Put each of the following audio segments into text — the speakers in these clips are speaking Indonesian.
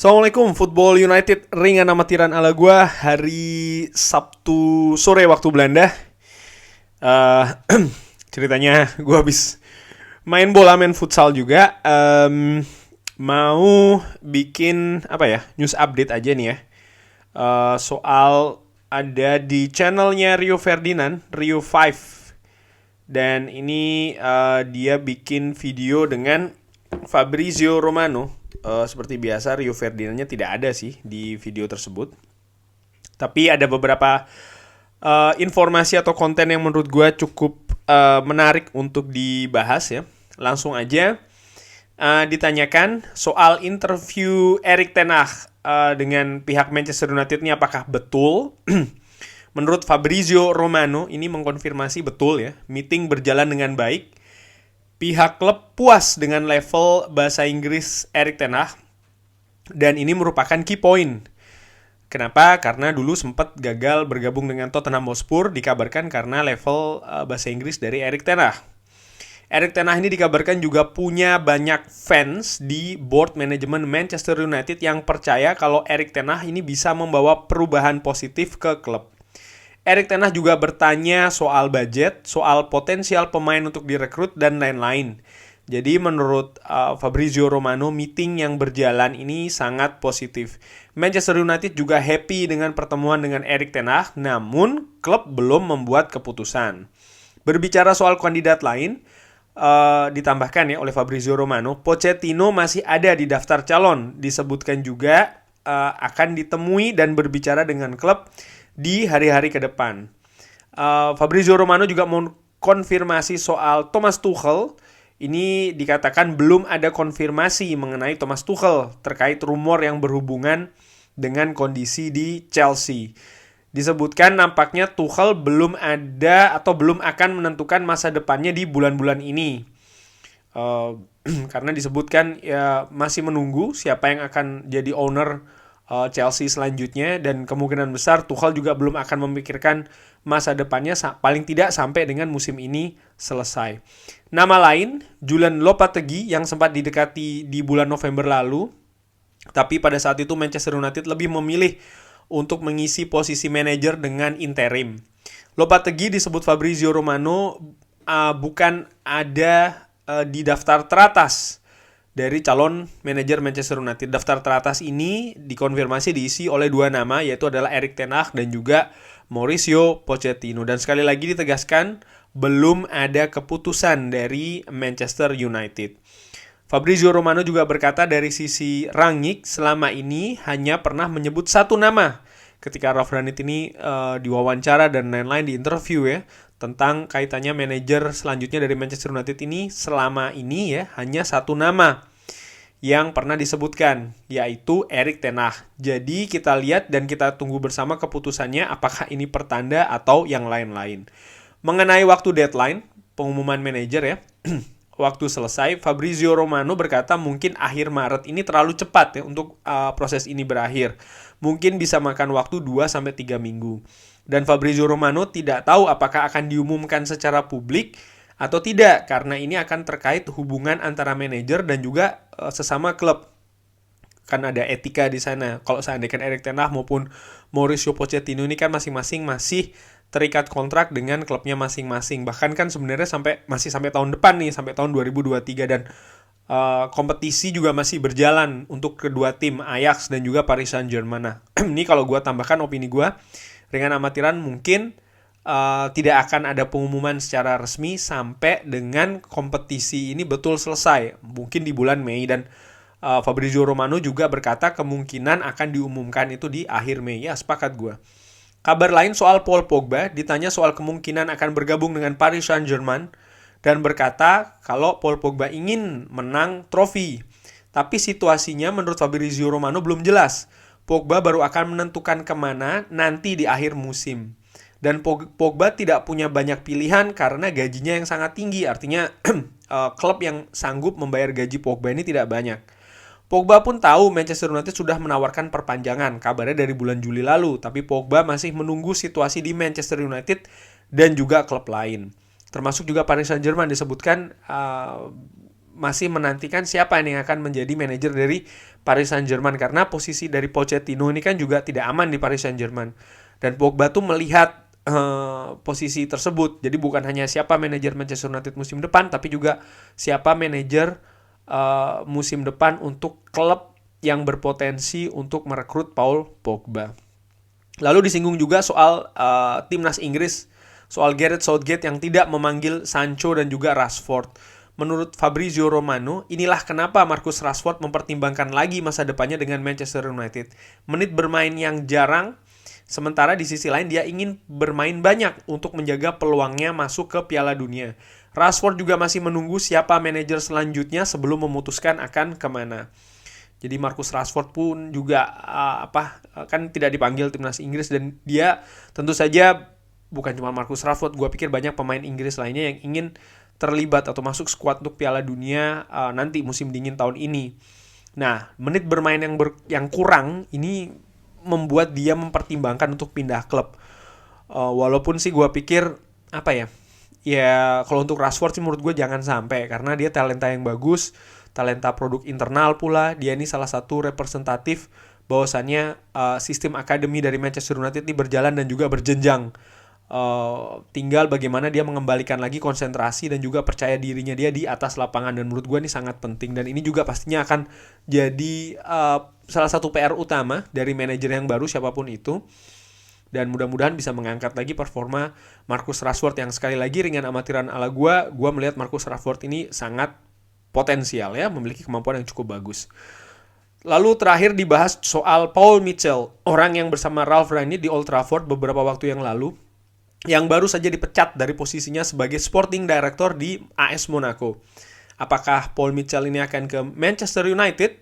Assalamualaikum, Football United ringan amatiran ala gue hari Sabtu sore waktu Belanda. Eh, Ceritanya gue habis main bola, main futsal juga. Mau bikin news update aja nih ya. Soal ada di channelnya Rio Ferdinand, Rio 5. Dan ini dia bikin video dengan Fabrizio Romano. Seperti biasa Rio Ferdinandnya tidak ada sih di video tersebut. Tapi ada beberapa informasi atau konten yang menurut gue cukup menarik untuk dibahas ya. Langsung aja ditanyakan soal interview Erik ten Hag dengan pihak Manchester United ini apakah betul. Menurut Fabrizio Romano ini mengkonfirmasi betul ya. Meeting berjalan dengan baik. Pihak klub puas dengan level bahasa Inggris Erik ten Hag. Dan ini merupakan key point. Kenapa? Karena dulu sempat gagal bergabung dengan Tottenham Hotspur, dikabarkan karena level bahasa Inggris dari Erik ten Hag. Erik ten Hag ini dikabarkan juga punya banyak fans di board manajemen Manchester United yang percaya kalau Erik ten Hag ini bisa membawa perubahan positif ke klub. Erik ten Hag juga bertanya soal budget, soal potensial pemain untuk direkrut, dan lain-lain. Jadi menurut Fabrizio Romano, meeting yang berjalan ini sangat positif. Manchester United juga happy dengan pertemuan dengan Erik ten Hag, namun klub belum membuat keputusan. Berbicara soal kandidat lain, ditambahkan ya oleh Fabrizio Romano, Pochettino masih ada di daftar calon. Disebutkan juga akan ditemui dan berbicara dengan klub di hari-hari ke depan. Fabrizio Romano juga mau konfirmasi soal Thomas Tuchel. Ini dikatakan belum ada konfirmasi mengenai Thomas Tuchel terkait rumor yang berhubungan dengan kondisi di Chelsea. Disebutkan nampaknya Tuchel belum ada atau belum akan menentukan masa depannya di bulan-bulan ini. Karena disebutkan ya masih menunggu siapa yang akan jadi owner Chelsea selanjutnya, dan kemungkinan besar Tuchel juga belum akan memikirkan masa depannya paling tidak sampai dengan musim ini selesai. Nama lain, Julian Lopetegui yang sempat didekati di bulan November lalu, tapi pada saat itu Manchester United lebih memilih untuk mengisi posisi manajer dengan interim. Lopetegui disebut Fabrizio Romano bukan ada di daftar teratas dari calon manajer Manchester United. Daftar teratas ini dikonfirmasi diisi oleh dua nama, yaitu adalah Erik ten Hag dan juga Mauricio Pochettino. Dan sekali lagi ditegaskan, belum ada keputusan dari Manchester United. Fabrizio Romano juga berkata dari sisi Rangnick selama ini hanya pernah menyebut satu nama ketika Ralf Rangnick ini diwawancara dan lain-lain di interview ya, tentang kaitannya manajer selanjutnya dari Manchester United ini. Selama ini ya hanya satu nama yang pernah disebutkan, yaitu Erik ten Hag. Jadi kita lihat dan kita tunggu bersama keputusannya apakah ini pertanda atau yang lain-lain. Mengenai waktu deadline pengumuman manajer ya, waktu selesai, Fabrizio Romano berkata mungkin akhir Maret ini terlalu cepat ya untuk proses ini berakhir. Mungkin bisa makan waktu 2-3 minggu. Dan Fabrizio Romano tidak tahu apakah akan diumumkan secara publik atau tidak, karena ini akan terkait hubungan antara manajer dan juga sesama klub. Kan ada etika di sana. Kalau seandainya Erik ten Hag maupun Mauricio Pochettino ini kan masing-masing masih terikat kontrak dengan klubnya masing-masing. Bahkan kan sebenarnya masih sampai tahun depan nih, sampai tahun 2023, dan kompetisi juga masih berjalan untuk kedua tim, Ajax dan juga Paris Saint-Germain. Nah, ini kalau gue tambahkan opini gue, ringan amatiran mungkin tidak akan ada pengumuman secara resmi sampai dengan kompetisi ini betul selesai, mungkin di bulan Mei. Dan Fabrizio Romano juga berkata kemungkinan akan diumumkan itu di akhir Mei. Ya, sepakat gue. Kabar lain soal Paul Pogba, ditanya soal kemungkinan akan bergabung dengan Paris Saint-Germain dan berkata kalau Paul Pogba ingin menang trofi. Tapi situasinya menurut Fabrizio Romano belum jelas. Pogba baru akan menentukan kemana nanti di akhir musim. Dan Pogba tidak punya banyak pilihan karena gajinya yang sangat tinggi. Artinya klub yang sanggup membayar gaji Pogba ini tidak banyak. Pogba pun tahu Manchester United sudah menawarkan perpanjangan, kabarnya dari bulan Juli lalu, tapi Pogba masih menunggu situasi di Manchester United dan juga klub lain. Termasuk juga Paris Saint-Germain disebutkan masih menantikan siapa yang akan menjadi manajer dari Paris Saint-Germain, karena posisi dari Pochettino ini kan juga tidak aman di Paris Saint-Germain. Dan Pogba tuh melihat posisi tersebut. Jadi bukan hanya siapa manajer Manchester United musim depan, tapi juga siapa manajer musim depan untuk klub yang berpotensi untuk merekrut Paul Pogba. Lalu disinggung juga soal timnas Inggris, soal Gareth Southgate yang tidak memanggil Sancho dan juga Rashford. Menurut Fabrizio Romano, inilah kenapa Marcus Rashford mempertimbangkan lagi masa depannya dengan Manchester United. Menit bermain yang jarang, sementara di sisi lain dia ingin bermain banyak untuk menjaga peluangnya masuk ke Piala Dunia. Rashford juga masih menunggu siapa manajer selanjutnya sebelum memutuskan akan kemana. Jadi Marcus Rashford pun juga kan tidak dipanggil timnas Inggris, dan dia tentu saja bukan cuma Marcus Rashford, gue pikir banyak pemain Inggris lainnya yang ingin terlibat atau masuk skuad untuk Piala Dunia nanti musim dingin tahun ini. Nah, menit bermain yang kurang ini membuat dia mempertimbangkan untuk pindah klub. Walaupun sih gue pikir ya kalau untuk Rashford sih menurut gue jangan sampai, karena dia talenta yang bagus, talenta produk internal pula. Dia ini salah satu representatif bahwasannya sistem akademi dari Manchester United ini berjalan dan juga berjenjang. Tinggal bagaimana dia mengembalikan lagi konsentrasi dan juga percaya dirinya dia di atas lapangan, dan menurut gue ini sangat penting. Dan ini juga pastinya akan jadi salah satu PR utama dari manajer yang baru siapapun itu, dan mudah-mudahan bisa mengangkat lagi performa Marcus Rashford yang sekali lagi ringan amatiran ala gue melihat Marcus Rashford ini sangat potensial ya, memiliki kemampuan yang cukup bagus. Lalu terakhir dibahas soal Paul Mitchell, orang yang bersama Ralf Rangnick di Old Trafford beberapa waktu yang lalu, yang baru saja dipecat dari posisinya sebagai Sporting Director di AS Monaco. Apakah Paul Mitchell ini akan ke Manchester United?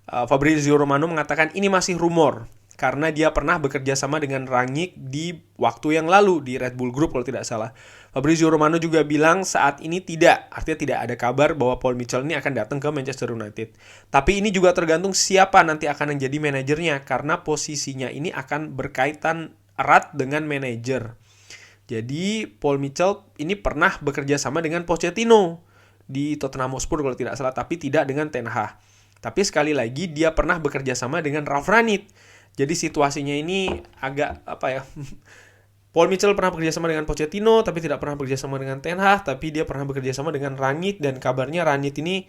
Fabrizio Romano mengatakan ini masih rumor, karena dia pernah bekerja sama dengan Rangnick di waktu yang lalu di Red Bull Group kalau tidak salah. Fabrizio Romano juga bilang saat ini artinya tidak ada kabar bahwa Paul Mitchell ini akan datang ke Manchester United. Tapi ini juga tergantung siapa nanti akan menjadi manajernya, karena posisinya ini akan berkaitan erat dengan manajer. Jadi Paul Mitchell ini pernah bekerja sama dengan Pochettino di Tottenham Hotspur kalau tidak salah, tapi tidak dengan Ten Hag. Tapi sekali lagi dia pernah bekerja sama dengan Ralf Rangnick. Jadi situasinya ini agak Paul Mitchell pernah bekerja sama dengan Pochettino, tapi tidak pernah bekerja sama dengan Ten Hag, tapi dia pernah bekerja sama dengan Rangnick, dan kabarnya Rangnick ini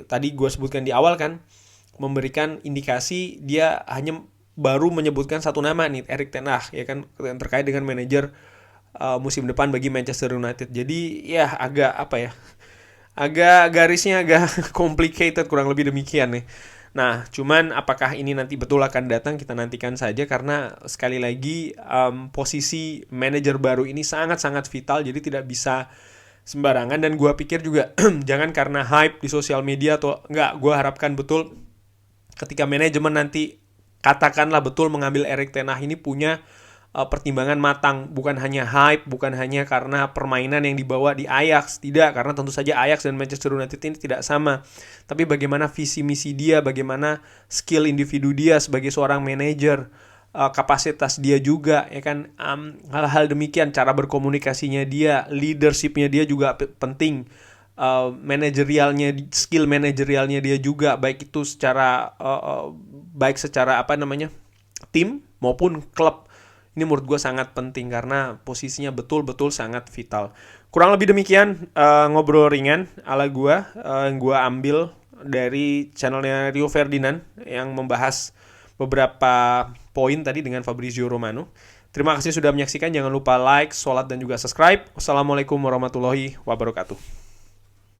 tadi gue sebutkan di awal kan, memberikan indikasi dia hanya baru menyebutkan satu nama nih, Erik ten Hag, ya kan, yang terkait dengan manajer musim depan bagi Manchester United. Jadi ya agak garisnya agak complicated, kurang lebih demikian nih. Nah, cuman apakah ini nanti betul akan datang, kita nantikan saja, karena sekali lagi posisi manajer baru ini sangat-sangat vital, jadi tidak bisa sembarangan. Dan gue pikir juga jangan karena hype di sosial media atau enggak, gue harapkan betul ketika manajemen nanti katakanlah betul mengambil Erik ten Hag ini punya pertimbangan matang, bukan hanya hype, bukan hanya karena permainan yang dibawa di Ajax, tidak, karena tentu saja Ajax dan Manchester United ini tidak sama, tapi bagaimana visi misi dia, bagaimana skill individu dia sebagai seorang manajer, kapasitas dia juga, ya kan, hal-hal demikian, cara berkomunikasinya dia, leadershipnya dia juga penting, manajerialnya, skill manajerialnya dia juga, baik itu secara tim maupun klub. Ini menurut gue sangat penting karena posisinya betul-betul sangat vital. Kurang lebih demikian ngobrol ringan ala gue yang gue ambil dari channelnya Rio Ferdinand yang membahas beberapa poin tadi dengan Fabrizio Romano. Terima kasih sudah menyaksikan. Jangan lupa like, sholat, dan juga subscribe. Wassalamualaikum warahmatullahi wabarakatuh.